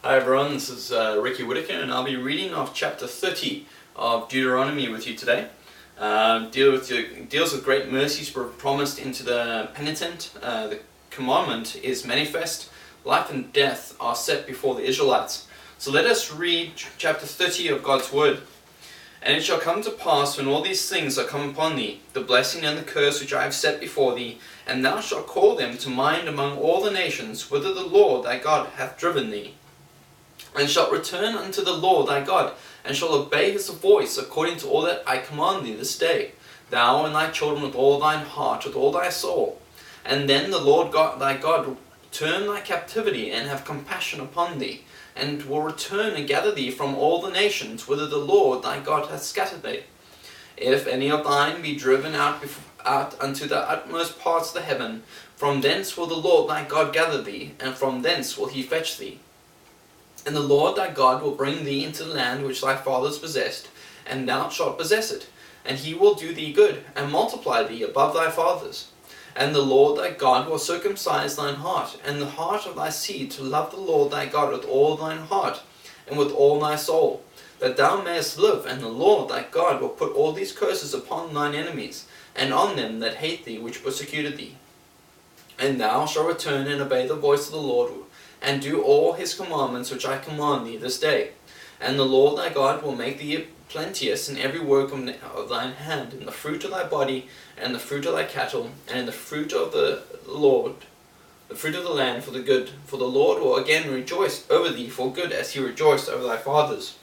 Hi everyone, this is Ricky Whitaker, and I'll be reading off chapter 30 of Deuteronomy with you today. Deals with great mercies promised into the penitent. The commandment is manifest. Life and death are set before the Israelites. So let us read chapter 30 of God's Word. And it shall come to pass, when all these things are come upon thee, the blessing and the curse which I have set before thee, and thou shalt call them to mind among all the nations, whither the Lord thy God hath driven thee, and shalt return unto the Lord thy God, and shalt obey his voice according to all that I command thee this day, thou and thy children with all thine heart, with all thy soul. And then the Lord God, thy God will turn thy captivity, and have compassion upon thee, and will return and gather thee from all the nations, whither the Lord thy God hath scattered thee. If any of thine be driven out unto the utmost parts of the heaven, from thence will the Lord thy God gather thee, and from thence will he fetch thee. And the Lord thy God will bring thee into the land which thy fathers possessed, and thou shalt possess it. And he will do thee good, and multiply thee above thy fathers. And the Lord thy God will circumcise thine heart, and the heart of thy seed, to love the Lord thy God with all thine heart, and with all thy soul, that thou mayest live. And the Lord thy God will put all these curses upon thine enemies, and on them that hate thee, which persecuted thee. And thou shalt return and obey the voice of the Lord, and do all his commandments which I command thee this day. And the Lord thy God will make thee plenteous in every work of thine hand, in the fruit of thy body, and the fruit of thy cattle, and in the fruit of the fruit of the land for the good. For the Lord will again rejoice over thee for good, as he rejoiced over thy fathers.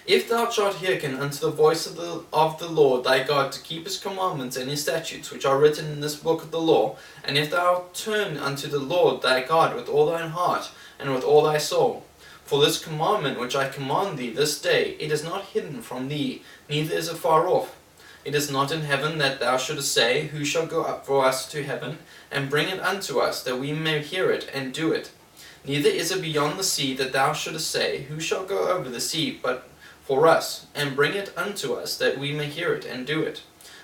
If thou shalt hearken unto the voice of the Lord thy God, to keep his commandments and his statutes, which are written in this book of the law, and if thou turn unto the Lord thy God with all thine heart, and with all thy soul, for this commandment which I command thee this day, it is not hidden from thee, neither is it far off. It is not in heaven, that thou shouldest say, Who shall go up for us to heaven, and bring it unto us, that we may hear it, and do it? Neither is it beyond the sea, that thou shouldest say, Who shall go over the sea, but for us, and bring it unto us, that we may hear it, and do it?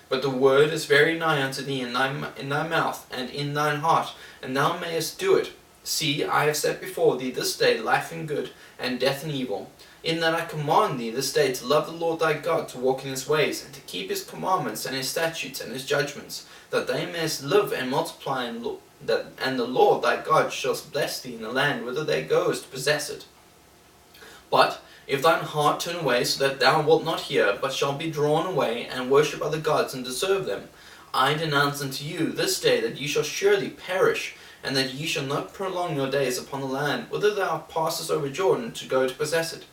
But the word is very nigh unto thee, in thy mouth, and in thine heart, and thou mayest do it. See, I have set before thee this day life and good, and death and evil, in that I command thee this day to love the Lord thy God, to walk in his ways, and to keep his commandments, and his statutes, and his judgments, that thou mayest live and multiply, and the Lord thy God shall bless thee in the land whither thou goest to possess it. But if thine heart turn away, so that thou wilt not hear, but shalt be drawn away, and worship other gods, and serve them, I denounce unto you this day that ye shall surely perish, and that ye shall not prolong your days upon the land, whither thou passest over Jordan to go to possess it.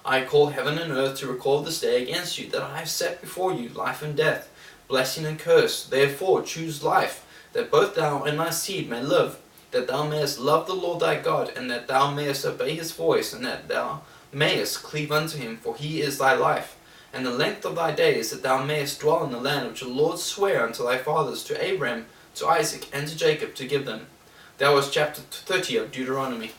I call heaven and earth to recall this day against you, that I have set before you life and death, blessing and curse. Therefore choose life, that both thou and thy seed may live, that thou mayest love the Lord thy God, and that thou mayest obey his voice, and that thou mayest cleave unto him, for he is thy life, and the length of thy days, that thou mayest dwell in the land which the Lord sware unto thy fathers, to Abraham, to Isaac, and to Jacob, to give them. That was chapter 30 of Deuteronomy.